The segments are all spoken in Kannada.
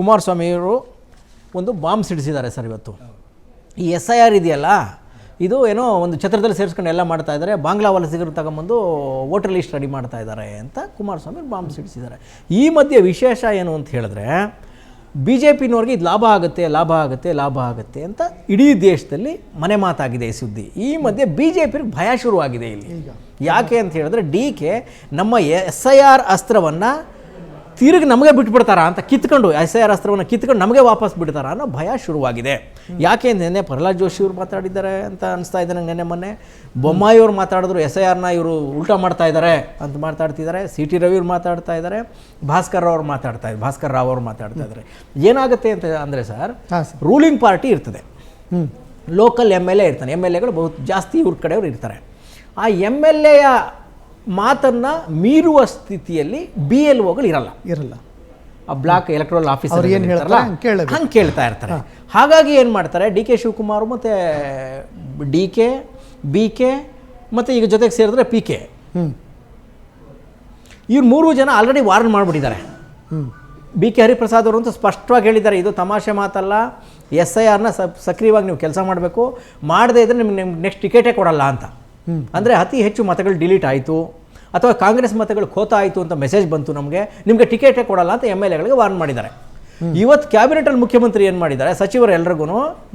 ಕುಮಾರಸ್ವಾಮಿಯವರು ಒಂದು ಬಾಂಬ್ ಸಿಡಿಸಿದ್ದಾರೆ ಸರ್ ಇವತ್ತು. ಈ SIR ಇದೆಯಲ್ಲ, ಇದು ಏನೋ ಒಂದು ಛತ್ರದಲ್ಲಿ ಸೇರಿಸ್ಕೊಂಡು ಎಲ್ಲ ಮಾಡ್ತಾ ಇದ್ದಾರೆ, ಬಾಂಗ್ಲಾ ವಲಸಿಗರು ತಗೊಂಬಂದು ವೋಟರ್ ಲಿಸ್ಟ್ ರೆಡಿ ಮಾಡ್ತಾ ಇದ್ದಾರೆ ಅಂತ ಕುಮಾರಸ್ವಾಮಿ ಬಾಂಬ್ ಸಿಡಿಸಿದ್ದಾರೆ. ಈ ಮಧ್ಯೆ ವಿಶೇಷ ಏನು ಅಂತ ಹೇಳಿದ್ರೆ, BJPನವ್ರಿಗೆ ಇದು ಲಾಭ ಆಗುತ್ತೆ ಅಂತ ಇಡೀ ದೇಶದಲ್ಲಿ ಮನೆ ಮಾತಾಗಿದೆ ಈ ಸುದ್ದಿ. ಈ ಮಧ್ಯೆ BJPಗೆ ಭಯ ಶುರುವಾಗಿದೆ ಇಲ್ಲಿ. ಯಾಕೆ ಅಂತ ಹೇಳಿದ್ರೆ, DK ನಮ್ಮ SIR ಅಸ್ತ್ರವನ್ನು ತಿರುಗಿ ನಮಗೆ ಬಿಟ್ಬಿಡ್ತಾರಾ ಅಂತ ಕಿತ್ಕೊಂಡು, SIR ಅಸ್ತ್ರವನ್ನು ಕಿತ್ಕೊಂಡು ನಮಗೆ ವಾಪಸ್ ಬಿಡ್ತಾರಾ ಅನ್ನೋ ಭಯ ಶುರುವಾಗಿದೆ. ಯಾಕೆ ನೆನ್ನೆ ಪ್ರಹ್ಲಾದ್ ಜೋಶಿ ಅವರು ಮಾತಾಡಿದ್ದಾರೆ ಅಂತ ಅನಿಸ್ತಾ ಇದೆ ನಂಗೆ. ನೆನ್ನೆ ಮೊನ್ನೆ ಬೊಮ್ಮಾಯಿಯವರು ಮಾತಾಡಿದ್ರು, SIRನ ಇವರು ಉಲ್ಟಾ ಮಾಡ್ತಾ ಇದ್ದಾರೆ ಅಂತ ಮಾತಾಡ್ತಿದ್ದಾರೆ. CT ರವಿ ಅವರು ಮಾತಾಡ್ತಾ ಇದ್ದಾರೆ, ಭಾಸ್ಕರ್ ರಾವ್ ಅವರು ಮಾತಾಡ್ತಾ ಇದ್ದಾರೆ. ಏನಾಗುತ್ತೆ ಅಂತ ಅಂದರೆ ಸರ್, ರೂಲಿಂಗ್ ಪಾರ್ಟಿ ಇರ್ತದೆ, ಲೋಕಲ್ MLA ಇರ್ತಾನೆ, MLAಗಳು ಬಹುತ್ ಜಾಸ್ತಿ ಇವ್ರ ಕಡೆಯವರು ಇರ್ತಾರೆ. ಆ MLAಯ ಮಾತನ್ನು ಮೀರುವ ಸ್ಥಿತಿಯಲ್ಲಿ BLOಗಳು ಇರಲ್ಲ. ಆ ಬ್ಲಾಕ್ ಎಲೆಕ್ಟ್ರಲ್ ಆಫೀಸರ್ ಏನು ಹೇಳ್ತಾರಲ್ಲ ಹಂಗೆ ಕೇಳ್ತಾ ಇರ್ತಾರೆ. ಹಾಗಾಗಿ ಏನು ಮಾಡ್ತಾರೆ, DK ಶಿವಕುಮಾರ್ ಮತ್ತು DK, BK ಮತ್ತು ಈಗ ಜೊತೆಗೆ ಸೇರಿದ್ರೆ PK, ಇವ್ರು 3 ಜನ ಆಲ್ರೆಡಿ ವಾರ್ನ್ ಮಾಡಿಬಿಟ್ಟಿದ್ದಾರೆ. BK ಹರಿಪ್ರಸಾದ್ ಅವರು ಅಂತ ಸ್ಪಷ್ಟವಾಗಿ ಹೇಳಿದ್ದಾರೆ, ಇದು ತಮಾಷೆ ಮಾತಲ್ಲ, SIRನ ಸಕ್ರಿಯವಾಗಿ ನೀವು ಕೆಲಸ ಮಾಡಬೇಕು, ಮಾಡದೇ ಇದ್ದರೆ ನಿಮ್ಗೆ ನೆಕ್ಸ್ಟ್ ಟಿಕೆಟೇ ಕೊಡಲ್ಲ ಅಂತ. ಅಂದರೆ ಅತಿ ಹೆಚ್ಚು ಮತಗಳು ಡಿಲೀಟ್ ಆಯಿತು ಅಥವಾ ಕಾಂಗ್ರೆಸ್ ಮತಗಳು ಖೋತ ಆಯಿತು ಅಂತ ಮೆಸೇಜ್ ಬಂತು, ನಿಮಗೆ ಟಿಕೆಟೇ ಕೊಡಲ್ಲ ಅಂತ MLAಗಳಿಗೆ ವಾರ್ನ್ ಮಾಡಿದ್ದಾರೆ. ಇವತ್ತು ಕ್ಯಾಬಿನೆಟಲ್ಲಿ ಮುಖ್ಯಮಂತ್ರಿ ಏನು ಮಾಡಿದ್ದಾರೆ, ಸಚಿವರು ಎಲ್ರಿಗೂ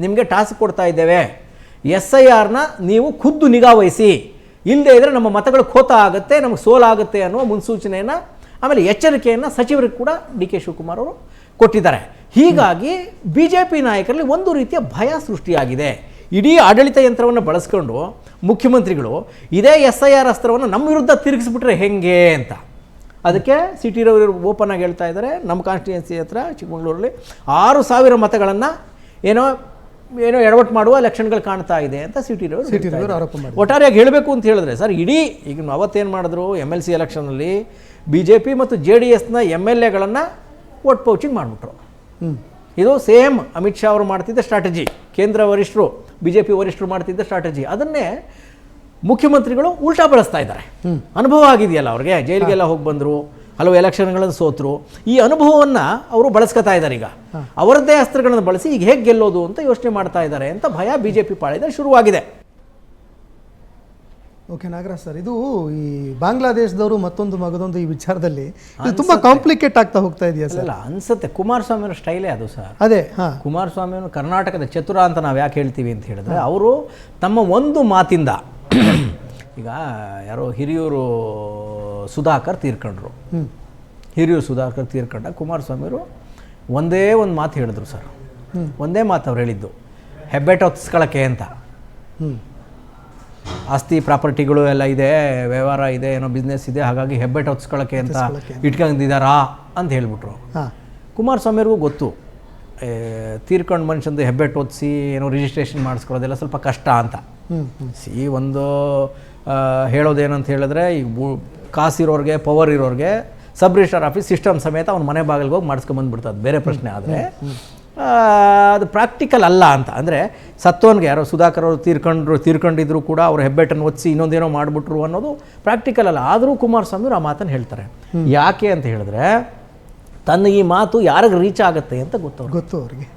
ನಿಮಗೆ ಟಾಸ್ಕ್ ಕೊಡ್ತಾ ಇದ್ದೇವೆ, SIRನ ನೀವು ಖುದ್ದು ನಿಗಾ ವಹಿಸಿ, ಇಲ್ಲದೇ ಇದ್ದರೆ ನಮ್ಮ ಮತಗಳು ಖೋತ ಆಗುತ್ತೆ, ನಮಗೆ ಸೋಲಾಗುತ್ತೆ ಅನ್ನುವ ಮುನ್ಸೂಚನೆಯನ್ನು ಆಮೇಲೆ ಎಚ್ಚರಿಕೆಯನ್ನು ಸಚಿವರಿಗೆ ಕೂಡ DK ಶಿವಕುಮಾರ್ ಅವರು ಕೊಟ್ಟಿದ್ದಾರೆ. ಹೀಗಾಗಿ BJP ನಾಯಕರಲ್ಲಿ ಒಂದು ರೀತಿಯ ಭಯ ಸೃಷ್ಟಿಯಾಗಿದೆ. ಇಡೀ ಆಡಳಿತ ಯಂತ್ರವನ್ನು ಬಳಸ್ಕೊಂಡು ಮುಖ್ಯಮಂತ್ರಿಗಳು ಇದೇ SIR ಅಸ್ತ್ರವನ್ನು ನಮ್ಮ ವಿರುದ್ಧ ತಿರುಗಿಸ್ಬಿಟ್ರೆ ಹೆಂಗೆ ಅಂತ. ಅದಕ್ಕೆ CT ರವಿ ಓಪನ್ ಆಗಿ ಹೇಳ್ತಾ ಇದ್ದಾರೆ, ನಮ್ಮ ಕಾನ್ಸ್ಟಿಟ್ಯೂನ್ಸಿ ಹತ್ರ ಚಿಕ್ಕಮಗಳೂರಲ್ಲಿ 6,000 ಮತಗಳನ್ನು ಏನೋ ಎಡವಟ್ಟು ಮಾಡುವ ಲಕ್ಷಣಗಳು ಕಾಣ್ತಾ ಇದೆ ಅಂತ CT ರವಿ ಆರೋಪ ಮಾಡಿದ್ದಾರೆ. ಒಟ್ಟಾರೆಯಾಗಿ ಹೇಳಬೇಕು ಅಂತ ಹೇಳಿದ್ರೆ ಸರ್, ಇಡೀ ಈಗ ಅವತ್ತೇನು ಮಾಡಿದ್ರು, MLC ಎಲೆಕ್ಷನಲ್ಲಿ BJP ಮತ್ತು JDSನ MLAಗಳನ್ನು ವೋಟ್ ಪೌಚಿಂಗ್ ಮಾಡಿಬಿಟ್ರು. ಇದು ಸೇಮ್ ಅಮಿತ್ ಶಾ ಅವರು ಮಾಡ್ತಿದ್ದ ಸ್ಟ್ರಾಟಜಿ, ಕೇಂದ್ರ ವರಿಷ್ಠರು BJP ವರಿಷ್ಠರು ಮಾಡ್ತಿದ್ದ ಸ್ಟ್ರಾಟಜಿ. ಅದನ್ನೇ ಮುಖ್ಯಮಂತ್ರಿಗಳು ಉಲ್ಟಾ ಬಳಸ್ತಾ ಇದ್ದಾರೆ. ಅನುಭವ ಆಗಿದೆಯಲ್ಲ ಅವ್ರಿಗೆ, ಜೈಲಿಗೆಲ್ಲ ಹೋಗಿ ಬಂದರು, ಹಲವು ಎಲೆಕ್ಷನ್ಗಳನ್ನು ಸೋತರು. ಈ ಅನುಭವವನ್ನು ಅವರು ಬಳಸ್ಕೊತಾ ಇದ್ದಾರೆ. ಈಗ ಅವರದ್ದೇ ಅಸ್ತ್ರಗಳನ್ನು ಬಳಸಿ ಈಗ ಹೇಗೆ ಗೆಲ್ಲೋದು ಅಂತ ಯೋಚನೆ ಮಾಡ್ತಾ ಇದ್ದಾರೆ ಅಂತ ಭಯ BJP ಪಾಳ್ಯದಲ್ಲಿ ಶುರುವಾಗಿದೆ. ಓಕೆ ನಾಗರಾಜ್ ಸರ್, ಇದು ಈ ಬಾಂಗ್ಲಾದೇಶದವರು ಮಗದೊಂದು ಈ ವಿಚಾರದಲ್ಲಿ ತುಂಬ ಕಾಂಪ್ಲಿಕೇಟ್ ಆಗ್ತಾ ಹೋಗ್ತಾ ಇದೆಯಾ ಸರ್? ಅಲ್ಲ ಅನ್ಸುತ್ತೆ, ಕುಮಾರಸ್ವಾಮಿಯವರ ಸ್ಟೈಲೇ ಅದು ಸರ್. ಅದೇ ಕುಮಾರಸ್ವಾಮಿಯವರು ಕರ್ನಾಟಕದ ಚತುರ ಅಂತ ನಾವು ಯಾಕೆ ಹೇಳ್ತೀವಿ ಅಂತ ಹೇಳಿದ್ರೆ, ಅವರು ತಮ್ಮ ಒಂದು ಮಾತಿಂದ ಈಗ ಯಾರೋ ಹಿರಿಯೂರು ಸುಧಾಕರ್ ತೀರ್ಕೊಂಡ್ರು, ಕುಮಾರಸ್ವಾಮಿಯವರು ಒಂದೇ ಒಂದು ಮಾತು ಹೇಳಿದ್ರು ಸರ್. ಒಂದೇ ಮಾತು ಅವ್ರು ಹೇಳಿದ್ದು, ಹೆಬ್ಬೆಟ್ ಹೊತ್ಸ್ಕೊಳ್ಳೋಕ್ಕೆ ಅಂತ. ಆಸ್ತಿ ಪ್ರಾಪರ್ಟಿಗಳು ಎಲ್ಲ ಇದೆ, ವ್ಯವಹಾರ ಇದೆ, ಏನೋ ಬಿಸ್ನೆಸ್ ಇದೆ, ಹಾಗಾಗಿ ಹೆಬ್ಬೆಟ್ ಹೊತ್ಸ್ಕೊಳ್ಳೋಕ್ಕೆ ಅಂತ ಇಟ್ಕೊಂಡಿದ್ದಾರಾ ಅಂತ ಹೇಳ್ಬಿಟ್ರು. ಕುಮಾರಸ್ವಾಮಿಯವ್ರಿಗೂ ಗೊತ್ತು, ತೀರ್ಕೊಂಡು ಮನುಷ್ಯಂದು ಹೆಬ್ಬೆಟ್ ಹೊತ್ಸಿ ಏನೋ ರಿಜಿಸ್ಟ್ರೇಷನ್ ಮಾಡಿಸ್ಕೊಳ್ಳೋದೆಲ್ಲ ಸ್ವಲ್ಪ ಕಷ್ಟ ಅಂತ. ಒಂದು ಹೇಳೋದೇನಂತ ಹೇಳಿದ್ರೆ, ಈಗ ಕಾಸಿರೋರಿಗೆ, ಪವರ್ ಇರೋರಿಗೆ ಸಬ್ ರಿಜಿಸ್ಟ್ರಾರ್ ಆಫೀಸ್ ಸಿಸ್ಟಮ್ ಸಮೇತ ಅವ್ನ ಮನೆ ಬಾಗಿಲಿಗೆ ಹೋಗಿ ಮಾಡಿಸ್ಕೊಂಬಂದ್ಬಿಡ್ತದೆ, ಬೇರೆ ಪ್ರಶ್ನೆ. ಆದರೆ ಅದು ಪ್ರಾಕ್ಟಿಕಲ್ ಅಲ್ಲ ಅಂತ. ಅಂದರೆ ಸತ್ತೋನ್ಗೆ ಯಾರೋ ಸುಧಾಕರ್ ಅವರು ತೀರ್ಕೊಂಡಿದ್ರು ಕೂಡ ಅವ್ರು ಹೆಬ್ಬೆಟ್ಟನ್ನು ಒತ್ತಿಸಿ ಇನ್ನೊಂದೇನೋ ಮಾಡಿಬಿಟ್ರು ಅನ್ನೋದು ಪ್ರಾಕ್ಟಿಕಲ್ ಅಲ್ಲ. ಆದರೂ ಕುಮಾರಸ್ವಾಮಿಯವರು ಆ ಮಾತನ್ನು ಹೇಳ್ತಾರೆ. ಯಾಕೆ ಅಂತ ಹೇಳಿದ್ರೆ, ತನ್ನ ಈ ಮಾತು ಯಾರಿಗೆ ರೀಚ್ ಆಗುತ್ತೆ ಅಂತ ಗೊತ್ತು ಅವ್ರಿಗೆ.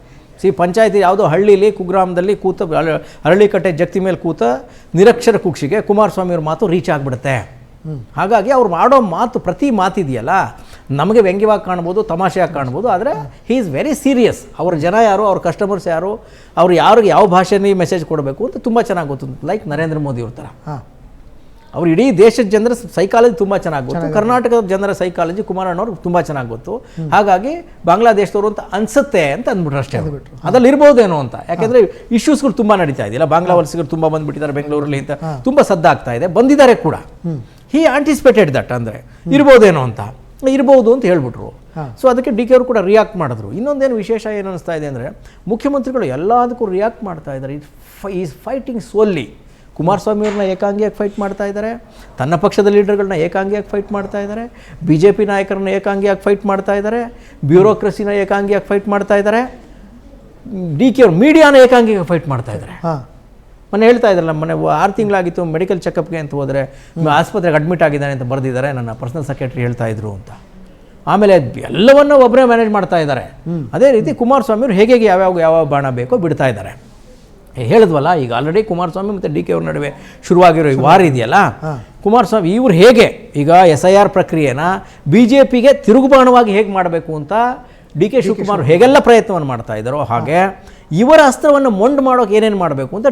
ಪಂಚಾಯತಿ ಯಾವುದೋ ಹಳ್ಳಿಲಿ ಕುಗ್ರಾಮದಲ್ಲಿ ಕೂತ ಅರಳಿಕಟ್ಟೆ ಜಗ್ತಿ ಮೇಲೆ ಕೂತ ನಿರಕ್ಷರ ಕುಕ್ಷಿಗೆ ಕುಮಾರಸ್ವಾಮಿಯವ್ರ ಮಾತು ರೀಚ್ ಆಗಿಬಿಡುತ್ತೆ. ಹಾಗಾಗಿ ಅವ್ರು ಮಾಡೋ ಮಾತು, ಪ್ರತಿ ಮಾತಿದೆಯಲ್ಲ, ನಮಗೆ ವ್ಯಂಗ್ಯವಾಗಿ ಕಾಣ್ಬೋದು, ತಮಾಷೆಯಾಗಿ ಕಾಣ್ಬೋದು, ಆದರೆ ಹಿ ಈಸ್ ವೆರಿ ಸೀರಿಯಸ್. ಅವ್ರ ಜನ ಯಾರು, ಅವ್ರ ಕಸ್ಟಮರ್ಸ್ ಯಾರು, ಅವ್ರು ಯಾರಿಗೆ ಯಾವ ಭಾಷೆಯಲ್ಲಿ ಮೆಸೇಜ್ ಕೊಡಬೇಕು ಅಂತ ತುಂಬ ಚೆನ್ನಾಗಿ ಗೊತ್ತು. ಲೈಕ್ ನರೇಂದ್ರ ಮೋದಿ ಅವ್ರ ಥರ ಅವ್ರು ಇಡೀ ದೇಶದ ಜನರ ಸೈಕಾಲಜಿ ತುಂಬ ಚೆನ್ನಾಗಿ ಗೊತ್ತು. ಕರ್ನಾಟಕದ ಜನರ ಸೈಕಾಲಜಿ ಕುಮಾರಣ್ಣವ್ರಿಗೆ ತುಂಬ ಚೆನ್ನಾಗಿ ಗೊತ್ತು. ಹಾಗಾಗಿ ಬಾಂಗ್ಲಾದೇಶದವರು ಅಂತ ಅನ್ಸುತ್ತೆ ಅಂತ ಅಂದ್ಬಿಟ್ರು ಅಷ್ಟೇ. ಅದ್ರಲ್ಲಿ ಇರ್ಬೋದೇನೋ ಅಂತ. ಯಾಕೆಂದರೆ ಇಶ್ಯೂಸ್ಗಳು ತುಂಬ ನಡೀತಾ ಇದೆಯಲ್ಲ, ಬಾಂಗ್ಲಾ ವಲಸಿಗರು ತುಂಬ ಬಂದುಬಿಟ್ಟಿದ್ದಾರೆ ಬೆಂಗಳೂರಲ್ಲಿ ಅಂತ ತುಂಬ ಸದ್ದಾಗ್ತಾ ಇದೆ, ಬಂದಿದ್ದಾರೆ ಕೂಡ. ಹಿ ಆಂಟಿಸಿಪೇಟೆಡ್ ದಟ್, ಅಂದರೆ ಇರ್ಬೋದೇನೋ ಅಂತ, ಇರ್ಬೋದು ಅಂತ ಹೇಳ್ಬಿಟ್ರು. ಸೊ ಅದಕ್ಕೆ DK ಅವರು ಕೂಡ ರಿಯಾಕ್ಟ್ ಮಾಡಿದ್ರು. ಇನ್ನೊಂದೇನು ವಿಶೇಷ ಏನು ಅನಿಸ್ತಾ ಇದೆ ಅಂದರೆ, ಮುಖ್ಯಮಂತ್ರಿಗಳು ಎಲ್ಲದಕ್ಕೂ ರಿಯಾಕ್ಟ್ ಮಾಡ್ತಾ ಇದ್ದಾರೆ. Is fighting ಸೋಲ್ಲಿ. ಕುಮಾರಸ್ವಾಮಿಯವ್ರನ್ನ ಏಕಾಂಗಿಯಾಗಿ ಫೈಟ್ ಮಾಡ್ತಾ ಇದ್ದಾರೆ, ತನ್ನ ಪಕ್ಷದ ಲೀಡರ್ಗಳನ್ನ ಏಕಾಂಗಿಯಾಗಿ ಫೈಟ್ ಮಾಡ್ತಾ ಇದ್ದಾರೆ, BJP ನಾಯಕರನ್ನ ಏಕಾಂಗಿಯಾಗಿ ಫೈಟ್ ಮಾಡ್ತಾ ಇದ್ದಾರೆ, ಬ್ಯೂರೋಕ್ರಸಿನ ಏಕಾಂಗಿಯಾಗಿ ಫೈಟ್ ಮಾಡ್ತಾ ಇದ್ದಾರೆ, DK ಅವರು ಮೀಡಿಯಾನ ಏಕಾಂಗಿಯಾಗಿ ಫೈಟ್ ಮಾಡ್ತಾ ಇದ್ದಾರೆ. ಮೊನ್ನೆ ಹೇಳ್ತಾ ಇದ್ರಲ್ಲ, ಮೊನ್ನೆ 6 ತಿಂಗಳಾಗಿತ್ತು ಮೆಡಿಕಲ್ ಚೆಕಪ್ಗೆ ಅಂತ ಹೋದರೆ ಆಸ್ಪತ್ರೆಗೆ ಅಡ್ಮಿಟ್ ಆಗಿದ್ದಾನೆ ಅಂತ ಬರೆದಿದ್ದಾರೆ, ನನ್ನ ಪರ್ಸನಲ್ ಸೆಕ್ರೆಟರಿ ಹೇಳ್ತಾ ಇದ್ರು ಅಂತ. ಆಮೇಲೆ ಎಲ್ಲವನ್ನ ಒಬ್ಬರೇ ಮ್ಯಾನೇಜ್ ಮಾಡ್ತಾ ಇದ್ದಾರೆ. ಅದೇ ರೀತಿ ಕುಮಾರಸ್ವಾಮಿ ಅವರು ಹೇಗೆ ಯಾವ ಬಾಣ ಬೇಕೋ ಬಿಡ್ತಾ ಇದ್ದಾರೆ. ಹೇಳಿದ್ವಲ್ಲ, ಈಗ ಆಲ್ರೆಡಿ ಕುಮಾರಸ್ವಾಮಿ ಮತ್ತು ಡಿ ಕೆ ಅವ್ರ ನಡುವೆ ಶುರುವಾಗಿರೋ ಈ ವಾರ ಇದೆಯಲ್ಲ, ಕುಮಾರಸ್ವಾಮಿ ಇವರು ಹೇಗೆ ಈಗ SIR ಪ್ರಕ್ರಿಯೆನ BJPಗೆ ತಿರುಗುಬಾಣವಾಗಿ ಹೇಗೆ ಮಾಡಬೇಕು ಅಂತ DK ಶಿವಕುಮಾರ್ ಹೇಗೆಲ್ಲ ಪ್ರಯತ್ನವನ್ನು ಮಾಡ್ತಾ ಇದ್ದಾರೋ, ಹಾಗೆ ಇವರ ಅಸ್ತ್ರವನ್ನು ಮೊಂಡು ಮಾಡೋಕೆ ಏನೇನು ಮಾಡಬೇಕು ಅಂತ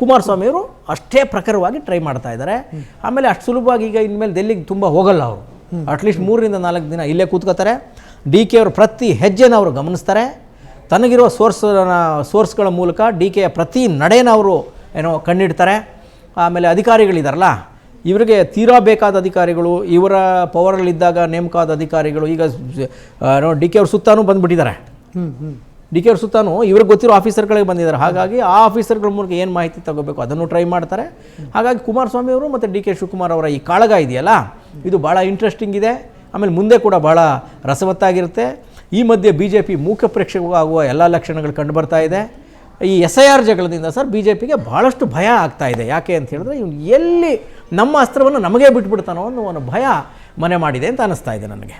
ಕುಮಾರಸ್ವಾಮಿಯವರು ಅಷ್ಟೇ ಪ್ರಖರವಾಗಿ ಟ್ರೈ ಮಾಡ್ತಾ ಇದ್ದಾರೆ. ಆಮೇಲೆ ಅಷ್ಟು ಸುಲಭವಾಗಿ ಈಗ ಇನ್ಮೇಲೆ ಡೆಲ್ಲಿಗೆ ತುಂಬ ಹೋಗಲ್ಲ ಅವರು. ಅಟ್ಲೀಸ್ಟ್ 3 ರಿಂದ 4 ದಿನ ಇಲ್ಲೇ ಕೂತ್ಕೋತಾರೆ. DK ಅವರು ಪ್ರತಿ ಹೆಜ್ಜೆನ ಅವರು ಗಮನಿಸ್ತಾರೆ. ತನಗಿರುವ ಸೋರ್ಸ್ಗಳ ಮೂಲಕ DKಯ ಪ್ರತಿ ನಡೆನ ಅವರು ಕಣ್ಣಿಡ್ತಾರೆ. ಆಮೇಲೆ ಅಧಿಕಾರಿಗಳಿದಾರಲ್ಲ, ಇವರಿಗೆ ತೀರಾ ಬೇಕಾದ ಅಧಿಕಾರಿಗಳು, ಇವರ ಪವರಲ್ಲಿದ್ದಾಗ ನೇಮಕ ಆದ ಅಧಿಕಾರಿಗಳು ಈಗ DK ಅವ್ರ ಸುತ್ತಾನೂ ಬಂದುಬಿಟ್ಟಿದ್ದಾರೆ. DK ಅವ್ರ ಸುತ್ತಾನು ಇವ್ರಿಗೆ ಗೊತ್ತಿರೋ ಆಫೀಸರ್ಗಳಿಗೆ ಬಂದಿದ್ದಾರೆ. ಹಾಗಾಗಿ ಆ ಆಫೀಸರ್ಗಳ ಮೂಲಕ ಏನು ಮಾಹಿತಿ ತಗೋಬೇಕು ಅದನ್ನು ಟ್ರೈ ಮಾಡ್ತಾರೆ. ಹಾಗಾಗಿ ಕುಮಾರಸ್ವಾಮಿ ಅವರು ಮತ್ತು DK ಶಿವಕುಮಾರ್ ಅವರ ಈ ಕಾಳಗ ಇದೆಯಲ್ಲ, ಇದು ಭಾಳ ಇಂಟ್ರೆಸ್ಟಿಂಗ್ ಇದೆ. ಆಮೇಲೆ ಮುಂದೆ ಕೂಡ ಭಾಳ ರಸವತ್ತಾಗಿರುತ್ತೆ. ಈ ಮಧ್ಯೆ BJP ಮೂಕ ಪ್ರೇಕ್ಷಕವಾಗುವ ಎಲ್ಲ ಲಕ್ಷಣಗಳು ಕಂಡು ಬರ್ತಾ ಇದೆ. ಈ SIR ಜಗಳದಿಂದ ಸರ್ BJPಗೆ ಭಾಳಷ್ಟು ಭಯ ಆಗ್ತಾ ಇದೆ. ಯಾಕೆ ಅಂತ ಹೇಳಿದ್ರೆ, ಇವ್ನು ಎಲ್ಲಿ ನಮ್ಮ ಅಸ್ತ್ರವನ್ನು ನಮಗೇ ಬಿಟ್ಬಿಡ್ತಾನೋ ಅನ್ನೋ ಒಂದು ಭಯ ಮನೆ ಮಾಡಿದೆ ಅಂತ ಅನ್ನಿಸ್ತಾ ಇದೆ ನನಗೆ.